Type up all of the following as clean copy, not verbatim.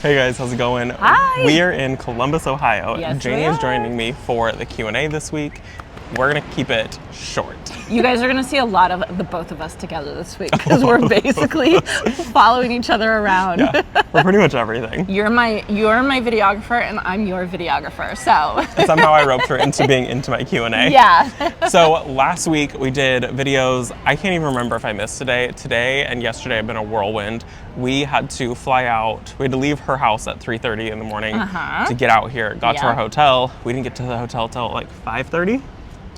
Hey guys, how's it going? Hi! We are in Columbus, Ohio. Yes, Janey is joining me for the Q&A this week. We're gonna keep it short. You guys are gonna see a lot of the both of us together this week because we're basically following each other around. Yeah, we're pretty much everything. You're my videographer and I'm your videographer, so. And somehow I roped her into being into my Q&A. Yeah. So last week we did videos. I can't even remember if I missed today. Today and yesterday have been a whirlwind. We had to fly out. We had to leave her house at 3:30 in the morning to get out here. Got to our hotel. We didn't get to the hotel till like 5:30.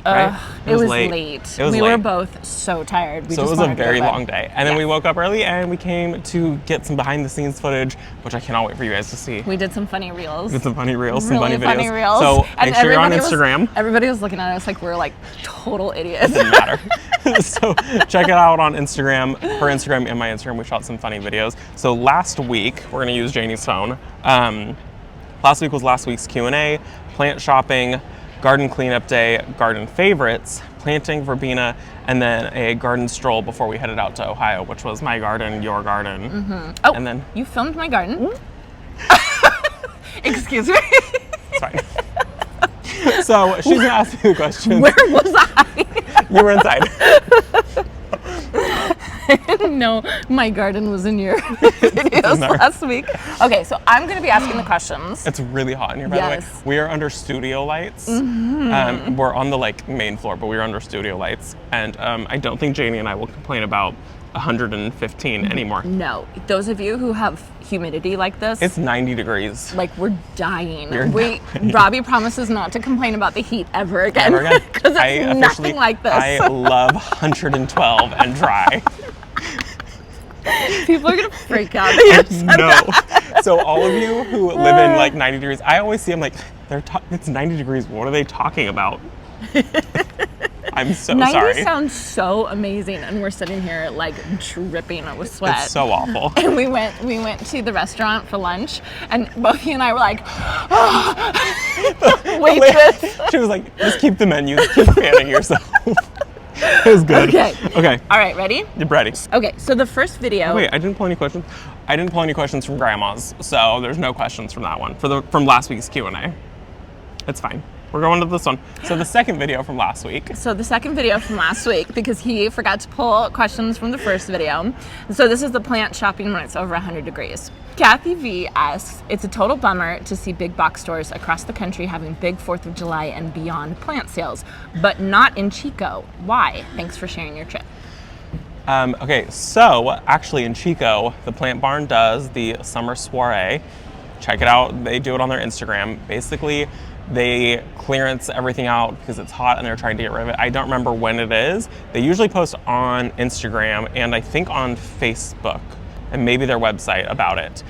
Right? It was late. We were both so tired. So it was a very long day. And then we woke up early and we came to get some behind the scenes footage, which I cannot wait for you guys to see. We did some funny reels. Some funny reels, really some funny videos. reels. So make sure you're on Instagram. Everybody was looking at us like we're like total idiots. It doesn't matter. So check it out on Instagram. Her Instagram and my Instagram, we shot some funny videos. So last week, we're gonna use Janey's phone. Last week was last week's Q&A, plant shopping, garden cleanup day, garden favorites, planting verbena, and then a garden stroll before we headed out to Ohio, which was my garden, your garden. Oh, and then you filmed my garden? Excuse me? It's fine. So she's gonna ask me the question. Where was I? You were inside. I didn't know my garden was in your videos last week. Okay, so I'm going to be asking the questions. It's really hot in here, by the way. We are under studio lights. We're on the main floor, but we're under studio lights. And I don't think Janey and I will complain about 115 anymore. No, those of you who have humidity like this. It's 90 degrees. Like we're dying. Robbie promises not to complain about the heat ever again. Because it's nothing like this. I love 112 and dry. People are gonna freak out. No. So all of you who live in 90 degrees, I always see them like, it's 90 degrees. What are they talking about? I'm so 90 sorry. 90 sounds so amazing, and we're sitting here like dripping with sweat. It's so awful. And we went to the restaurant for lunch, and both you and I were like, oh, waitress. She was like, just keep the menu, keep fanning yourself. It was good. Okay. All right, ready? You're ready. Okay, so the first video. Oh, wait, I didn't pull any questions. I didn't pull any questions from grandmas, so there's no questions from that one. From last week's Q&A. It's fine. We're going to this one. So the second video from last week. Because he forgot to pull questions from the first video. So this is the plant shopping when it's over 100 degrees. Kathy V asks, it's a total bummer to see big box stores across the country having big 4th of July and beyond plant sales, but not in Chico. Why? Thanks for sharing your trip. Okay, so actually in Chico, the Plant Barn does the summer soiree. Check it out. They do it on their Instagram. Basically, they clearance everything out because it's hot and they're trying to get rid of it. I don't remember when it is. They usually post on Instagram and I think on Facebook and maybe their website about it.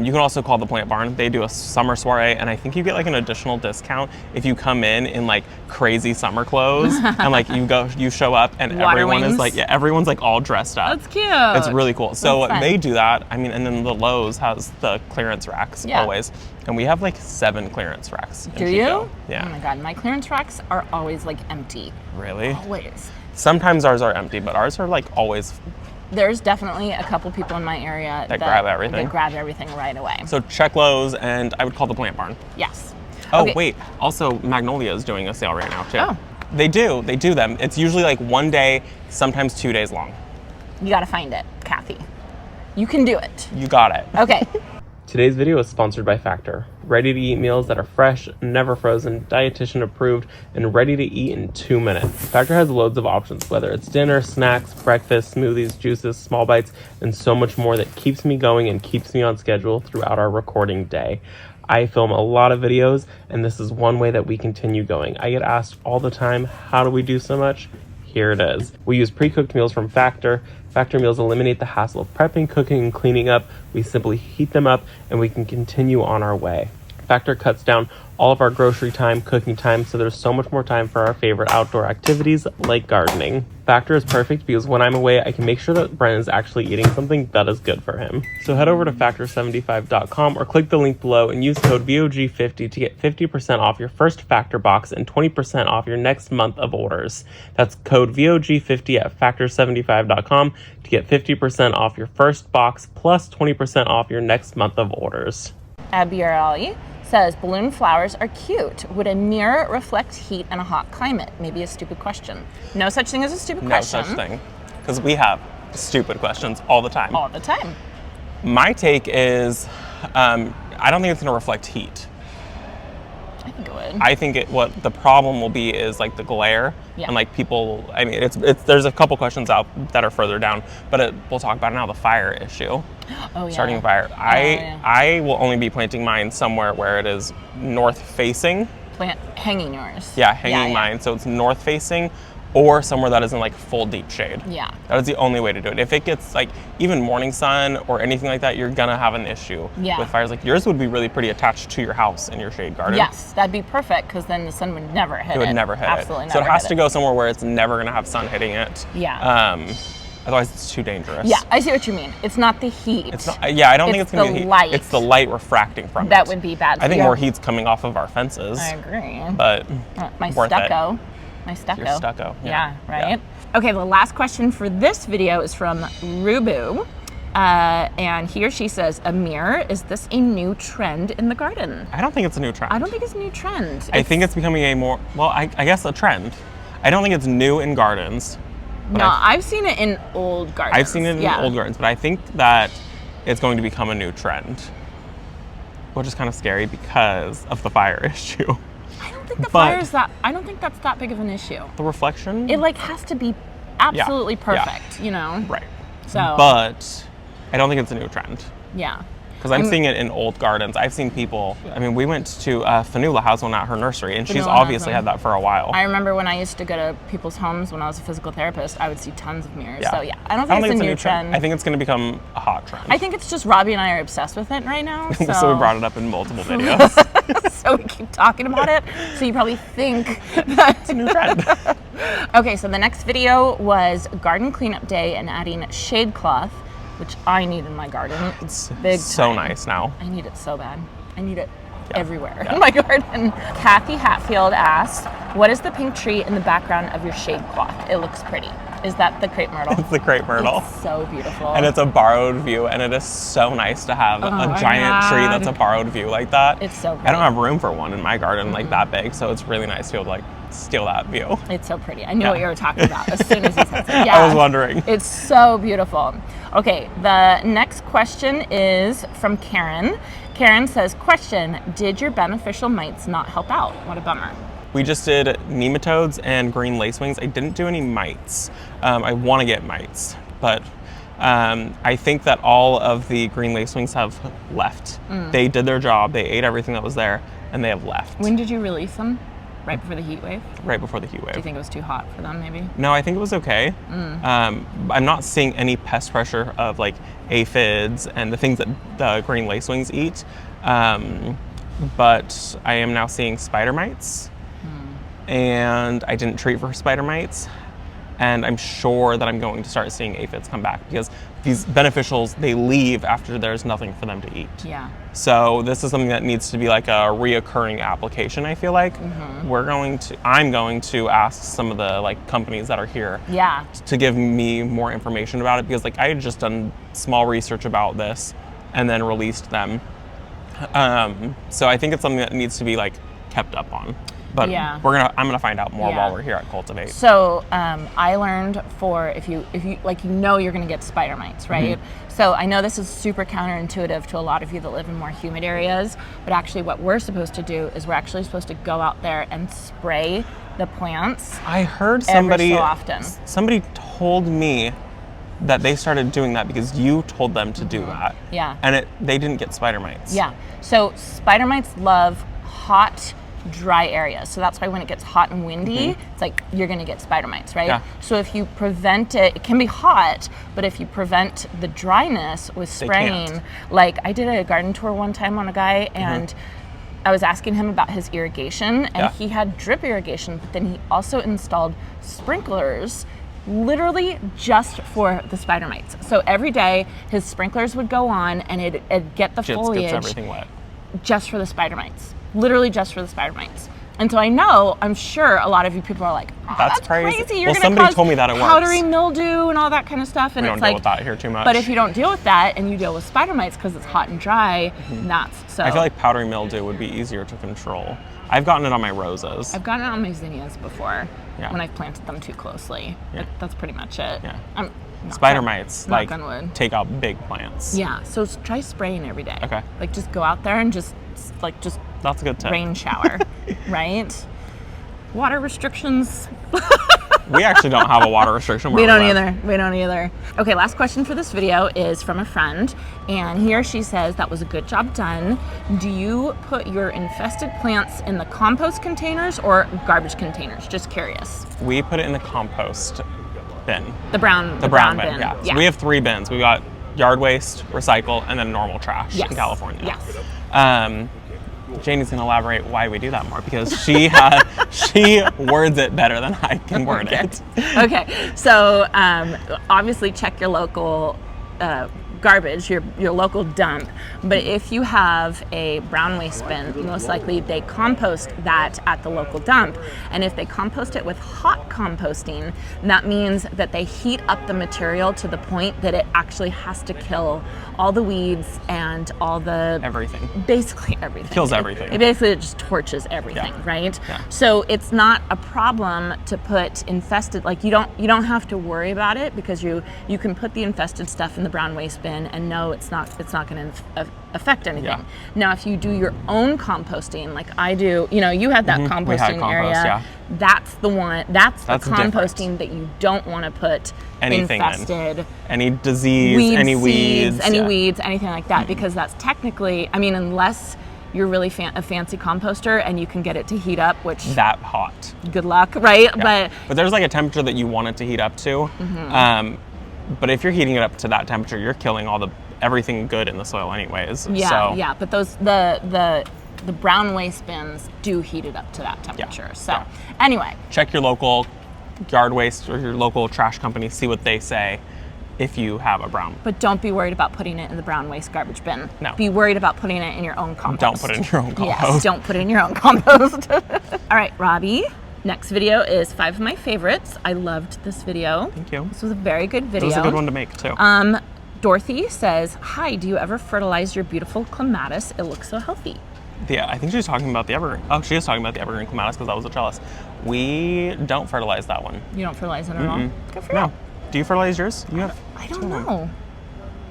You can also call the Plant Barn. They do a summer soiree and I think you get an additional discount if you come in crazy summer clothes and you show up and everyone's all dressed up. That's cute. It's really cool. So they do that. I mean, and then the Lowe's has the clearance racks always. And we have 7 clearance racks in Chico. Do you? Yeah. Oh my God, my clearance racks are always empty. Really? Always. Sometimes ours are empty, but ours are always. There's definitely a couple people in my area that grab everything. That grab everything right away. So check Lowe's, and I would call the Plant Barn. Yes. Oh, wait. Also, Magnolia is doing a sale right now, too. Oh. They do them. It's usually 1 day, sometimes 2 days long. You got to find it, Kathy. You can do it. You got it. Okay. Today's video is sponsored by Factor. Ready-to-eat meals that are fresh, never frozen, dietitian approved, and ready to eat in 2 minutes. Factor has loads of options, whether it's dinner, snacks, breakfast, smoothies, juices, small bites, and so much more that keeps me going and keeps me on schedule throughout our recording day. I film a lot of videos, and this is one way that we continue going. I get asked all the time, how do we do so much? Here it is. We use pre-cooked meals from Factor. Factor meals eliminate the hassle of prepping, cooking, and cleaning up. We simply heat them up, and we can continue on our way. Factor cuts down all of our grocery time, cooking time, so there's so much more time for our favorite outdoor activities like gardening. Factor is perfect because when I'm away, I can make sure that Brent is actually eating something that is good for him. So head over to factor75.com or click the link below and use code VOG50 to get 50% off your first Factor box and 20% off your next month of orders. That's code VOG50 at factor75.com to get 50% off your first box plus 20% off your next month of orders. Abirali says, balloon flowers are cute. Would a mirror reflect heat in a hot climate? Maybe a stupid question. No such thing as a stupid question. No such thing. Because we have stupid questions all the time. All the time. My take is, I don't think it's going to reflect heat. I think it would. I think what the problem will be is like the glare, and like people. I mean, it's there's a couple questions out that are further down, but we'll talk about it now. The fire issue. Oh yeah. Starting a fire. I will only be planting mine somewhere where it is north facing. Hanging yours. Yeah, hanging mine. So it's north facing, or somewhere that is in like full deep shade. Yeah. That is the only way to do it. If it gets like even morning sun or anything like that, you're gonna have an issue with fires. Like yours would be really pretty attached to your house in your shade garden. Yes, that'd be perfect because then the sun would never hit it. It would never hit it. Absolutely never. So it has to go somewhere where it's never gonna have sun hitting it. Yeah. Otherwise it's too dangerous. Yeah, I see what you mean. It's not the heat. It's not, I don't think it's gonna be the heat. Light. It's the light refracting from it. That would be bad. I think more heat's coming off of our fences. I agree. But my worth stucco. It. My stucco. Your stucco. Yeah, right? Yeah. Okay, the last question for this video is from Rubu. And he or she says, a mirror, is this a new trend in the garden? I don't think it's a new trend. I don't think it's a new trend. I think it's becoming a more, well, I guess a trend. I don't think it's new in gardens. No, I've seen it in old gardens. I've seen it in old gardens, but I think that it's going to become a new trend, which is kind of scary because of the fire issue. I don't think the fire is that, I don't think that's that big of an issue. The reflection? It like has to be absolutely perfect, you know? Right. So. But I don't think it's a new trend. Yeah. Because I'm seeing it in old gardens. I've seen people, I mean, we went to Fanula has one at her nursery, and she's obviously had that for a while. I remember when I used to go to people's homes when I was a physical therapist, I would see tons of mirrors. So yeah, I don't think it's a new trend. I think it's going to become a hot trend. I think it's just Robbie and I are obsessed with it right now. So, so we brought it up in multiple videos. So we keep talking about it. So you probably think that it's a new trend. Okay, so the next video was garden cleanup day and adding shade cloth, which I need in my garden. It's big so time. Nice now. I need it so bad. I need it everywhere in my garden. Kathy Hatfield asked, what is the pink tree in the background of your shade cloth? It looks pretty. Is that the crepe myrtle? It's the crepe myrtle. It's so beautiful. And it's a borrowed view, and it is so nice to have a giant tree that's a borrowed view like that. It's so pretty. I don't have room for one in my garden like that big, so it's really nice to be able to like steal that view. It's so pretty. I knew what you were talking about as soon as you said it. I was wondering. It's so beautiful. Okay, the next question is from Karen. Karen says, question, did your beneficial mites not help out? What a bummer. We just did nematodes and green lacewings. I didn't do any mites. I want to get mites, but I think that all of the green lacewings have left. They did their job. They ate everything that was there, and they have left. When did you release them? Right before the heat wave? Right before the heat wave. Do you think it was too hot for them, maybe? No, I think it was okay. I'm not seeing any pest pressure of like aphids and the things that the green lacewings eat, but I am now seeing spider mites, and I didn't treat for spider mites, and I'm sure that I'm going to start seeing aphids come back because these beneficials, they leave after there's nothing for them to eat. Yeah. So this is something that needs to be like a reoccurring application, I feel like. I'm going to ask some of the like companies that are here to give me more information about it, because like I had just done small research about this and then released them. So I think it's something that needs to be like kept up on. But I'm gonna find out more while we're here at Cultivate. So I learned if you like, you're gonna get spider mites, right? So I know this is super counterintuitive to a lot of you that live in more humid areas, but actually what we're supposed to do is we're actually supposed to go out there and spray the plants. I heard somebody every so often. Somebody told me that they started doing that because you told them to do that. Yeah. And they didn't get spider mites. Yeah. So spider mites love hot, dry areas. So that's why when it gets hot and windy, it's like you're going to get spider mites, right? Yeah. So if you prevent it, it can be hot, but if you prevent the dryness with spraying, like I did a garden tour one time on a guy, and I was asking him about his irrigation, and he had drip irrigation, but then he also installed sprinklers literally just for the spider mites. So every day his sprinklers would go on and it'd get the foliage gets everything wet. Just for the spider mites. Literally just for the spider mites. And so I'm sure a lot of you people are like, oh, that's crazy. You're somebody told me that it works. Powdery mildew and all that kind of stuff. And we don't deal with that here too much. But if you don't deal with that and you deal with spider mites because it's hot and dry, that's so. I feel like powdery mildew would be easier to control. I've gotten it on my roses. I've gotten it on my zinnias before when I've planted them too closely. Yeah. That's pretty much it. Yeah. Spider mites like take out big plants. Yeah, so try spraying every day. Okay. Like just go out there and just that's a good tip. Rain shower, right? Water restrictions. We actually don't have a water restriction. We don't either. Okay, last question for this video is from a friend, and he or she says, that was a good job done. Do you put your infested plants in the compost containers or garbage containers? Just curious. We put it in the compost bin. The brown bin. Yeah. So we have 3 bins. We got yard waste, recycle, and then normal trash in California. Yes. Janey's gonna elaborate why we do that more because she words it better than I can word it. Okay, so obviously check your local garbage, your local dump, but if you have a brown waste bin, most likely they compost that at the local dump, and if they compost it with hot composting, that means that they heat up the material to the point that it actually has to kill all the weeds and all the basically everything. Kills everything. It basically just torches everything, right? Yeah. So it's not a problem to put infested, like you don't have to worry about it because you can put the infested stuff in the brown waste bin and no, it's not going to affect anything. Yeah. Now, if you do your own composting, like I do, you had that composting area. Yeah. That's the one. That's the composting that you don't want to put anything infested. Any disease, any weeds, anything like that, because that's technically, unless you're really a fancy composter and you can get it to heat up, which that hot. Good luck, right? Yeah. But there's like a temperature that you want it to heat up to. But if you're heating it up to that temperature, you're killing everything good in the soil anyways. Yeah. But the brown waste bins do heat it up to that temperature. Anyway, check your local yard waste or your local trash company, see what they say if you have a brown. But don't be worried about putting it in the brown waste garbage bin. No. Be worried about putting it in your own compost. Don't put it in your own compost. Yes, don't put it in your own compost. All right, Robbie. Next video is 5 of my favorites. I loved this video. Thank you. This was a very good video. It was a good one to make too. Dorothy says, hi, do you ever fertilize your beautiful clematis? It looks so healthy. Yeah, I think she was talking about the evergreen. Oh, she was talking about the evergreen clematis because that was a trellis. We don't fertilize that one. You don't fertilize it at all? Good for you. Do you fertilize yours? I don't know.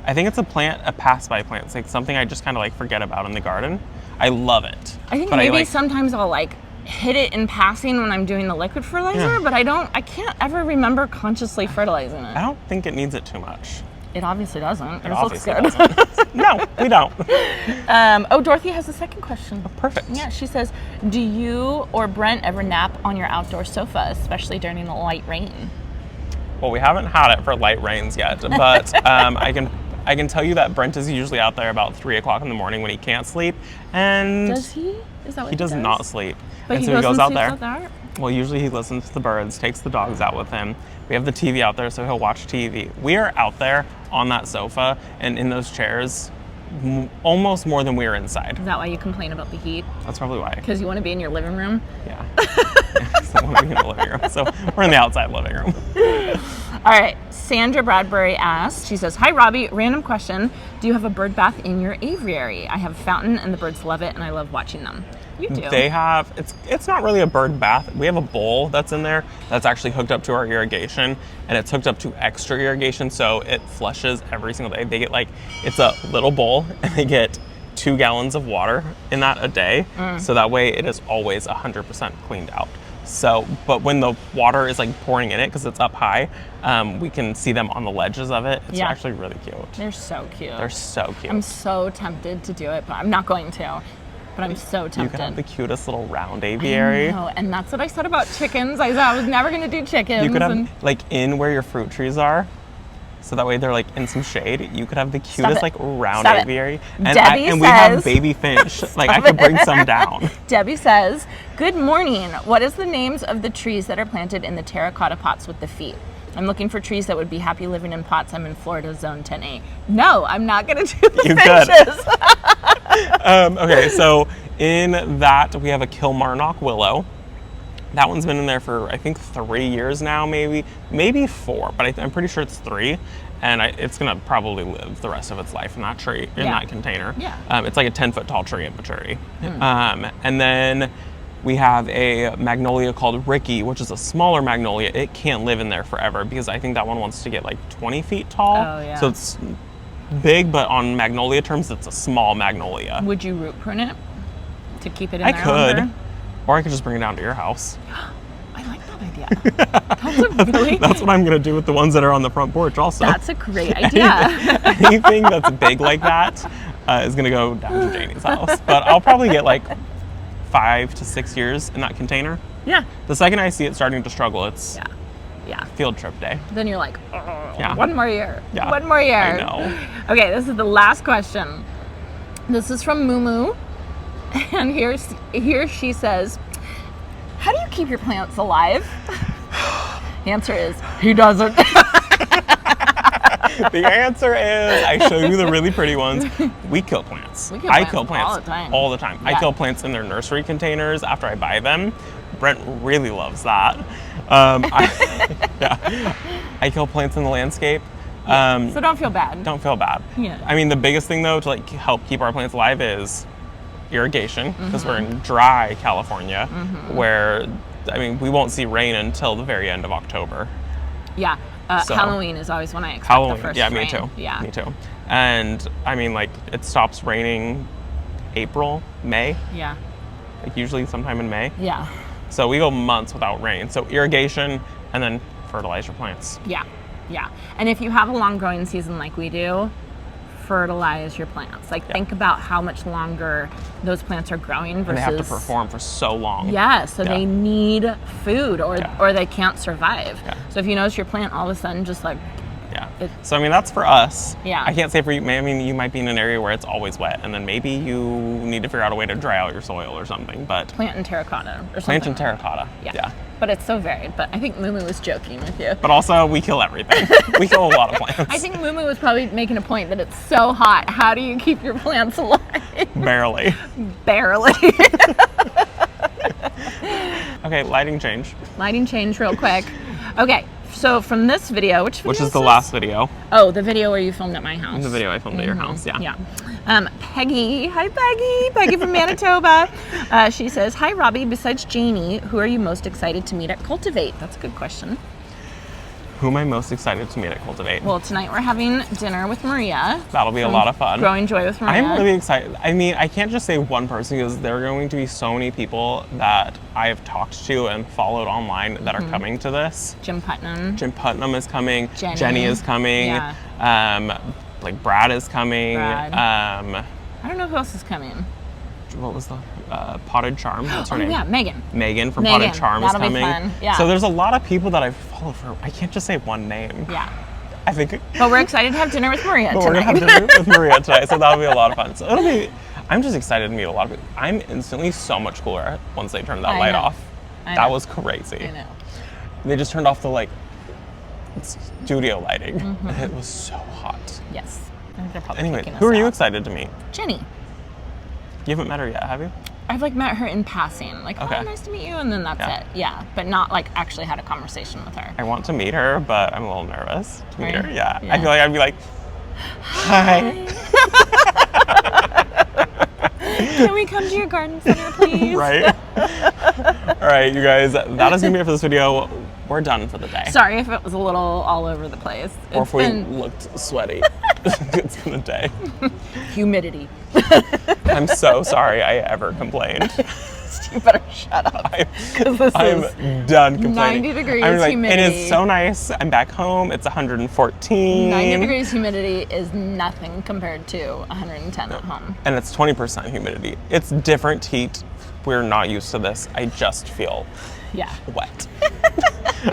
I think it's a pass-by plant. It's like something I just kind of like forget about in the garden. I love it. I think maybe sometimes I'll hit it in passing when I'm doing the liquid fertilizer, but I can't ever remember consciously fertilizing it. I don't think it needs it too much. It obviously doesn't. It obviously doesn't. No, we don't. Dorothy has a second question. Oh, perfect. Yeah, she says, do you or Brent ever nap on your outdoor sofa, especially during a light rain? Well, we haven't had it for light rains yet, but I can tell you that Brent is usually out there about 3 o'clock in the morning when he can't sleep. And does he? Is that what he does? He does not sleep. But and he so goes out there. Well, usually he listens to the birds, takes the dogs out with him. We have the TV out there, so he'll watch TV. We are out there on that sofa and in those chairs almost more than we are inside. Is that why you complain about the heat? That's probably why. Because you want to be in your living room? Yeah. I want to be in the living room. So we're in the outside living room. All right. Sandra Bradbury asks, she says, hi, Robbie, random question. Do you have a bird bath in your aviary? I have a fountain and the birds love it and I love watching them. You do. They have, it's not really a bird bath. We have a bowl that's in there that's actually hooked up to our irrigation and it's hooked up to extra irrigation. So it flushes every single day. They get it's a little bowl and they get 2 gallons of water in that a day. So that way it is always 100% cleaned out. So, but when the water is pouring in it, because it's up high, we can see them on the ledges of it. It's actually really cute. They're so cute. They're so cute. I'm so tempted to do it, but I'm not going to. But I'm so tempted. You can have the cutest little round aviary. I know, and that's what I said about chickens. I said I was never going to do chickens. You could have, in where your fruit trees are, so that way they're in some shade. You could have the cutest round aviary. And we have baby finch. I could bring some down. Debbie says, good morning. What is the names of the trees that are planted in the terracotta pots with the feet? I'm looking for trees that would be happy living in pots. I'm in Florida, zone 10A. No, I'm not going to do the finches. Okay, so In that, we have a Kilmarnock willow. That one's been in there for, I think, 3 years now, maybe 4, but I'm pretty sure it's 3. And it's gonna probably live the rest of its life in that tree, in that container. Yeah. It's like a 10-foot tall tree at maturity. And then we have a magnolia called Ricky, which is a smaller magnolia. It can't live in there forever because I think that one wants to get like 20 feet tall. Oh, yeah. So it's big, but on magnolia terms, it's a small magnolia. Would you root prune it to keep it in there I could. longer? Or I could just bring it down to your house. I like that idea. That's what I'm going to do with the ones that are on the front porch also. That's a great idea. Anything that's big like that is going to go down to Janey's house. But I'll probably get like 5 to 6 years in that container. Yeah. The second I see it starting to struggle, it's Yeah. field trip day. Then you're like, oh, one more year. Yeah. One more year. I know. Okay, this is the last question. This is from Mumu. And here she says, how do you keep your plants alive? The answer is, he doesn't. The answer is, I show you the really pretty ones. We kill plants. I kill plants all the time. Yeah. I kill plants in their nursery containers after I buy them. Brent really loves that. I kill plants in the landscape. So don't feel bad. Don't feel bad. Yeah. I mean, the biggest thing though to like help keep our plants alive is irrigation, because we're in dry California, where we won't see rain until the very end of October. Yeah. So, Halloween is always when I expect Halloween, the first yeah, rain. me too. Yeah. Me too. And like it stops raining April, May. Yeah. Like usually sometime in May. Yeah. So we go months without rain. So irrigation and then fertilize your plants. Yeah. Yeah. And if you have a long growing season like we do, fertilize your plants. Like think about how much longer those plants are growing versus... And they have to perform for so long. Yeah, so they need food or they can't survive. Yeah. So if you notice your plant all of a sudden just like... Yeah. So that's for us. Yeah. I can't say for you. You might be in an area where it's always wet, and then maybe you need to figure out a way to dry out your soil or something. But plant in terracotta or something. Plant in terracotta. Yeah. But it's so varied. But I think Mumu was joking with you. But also, we kill everything. We kill a lot of plants. I think Mumu was probably making a point that it's so hot. How do you keep your plants alive? Barely. Barely. Okay, lighting change. Lighting change real quick. Okay. So from this video, which is the last video. Oh, the video where you filmed at my house. The video I filmed at your house, yeah. Yeah. Peggy, hi Peggy. Peggy from Manitoba. She says, hi Robbie, besides Janey, who are you most excited to meet at Cultivate? That's a good question. Who am I most excited to meet at Cultivate? Well, tonight we're having dinner with Maria. That'll be a lot of fun. Growing Joy with Maria. I'm really excited. I can't just say one person because there are going to be so many people that I have talked to and followed online that are coming to this. Jim Putnam is coming. Jenny is coming. Yeah. Brad is coming. Brad. I don't know who else is coming. What was the Potted Charm? What's her name? Yeah, Megan. Megan from Potted Charm is coming. That'll be fun. Yeah. So there's a lot of people that I follow for. I can't just say one name. Yeah. I think. But we're excited to have dinner with Maria tonight. We're gonna have dinner with Maria tonight, so that'll be a lot of fun. So it'll be. I'm just excited to meet a lot of people. I'm instantly so much cooler once they turned that light off. That was crazy. I know. They just turned off the studio lighting. And it was so hot. Yes. I think they're probably anyway, who are you excited to meet? Jenny. You haven't met her yet, have you? I've met her in passing, oh, nice to meet you, and then that's it. Yeah, but not actually had a conversation with her. I want to meet her, but I'm a little nervous to meet her. Yeah. I feel like I'd be like, hi. Can we come to your garden center, please? Right. All right, you guys, that is gonna be it for this video. We're done for the day. Sorry if it was a little all over the place. Or if we looked sweaty. It's been a day. Humidity. I'm so sorry I ever complained. You better shut up. I'm done complaining. 90 degrees humidity. It is so nice. I'm back home. It's 114. 90 degrees humidity is nothing compared to 110 at home. And it's 20% humidity. It's different heat. We're not used to this. I just feel wet.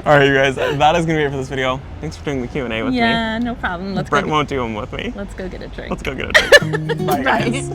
All right, you guys, that is going to be it for this video. Thanks for doing the Q&A with me. Yeah, no problem. Brent won't do them with me. Let's go get a drink. Let's go get a drink. Bye, guys.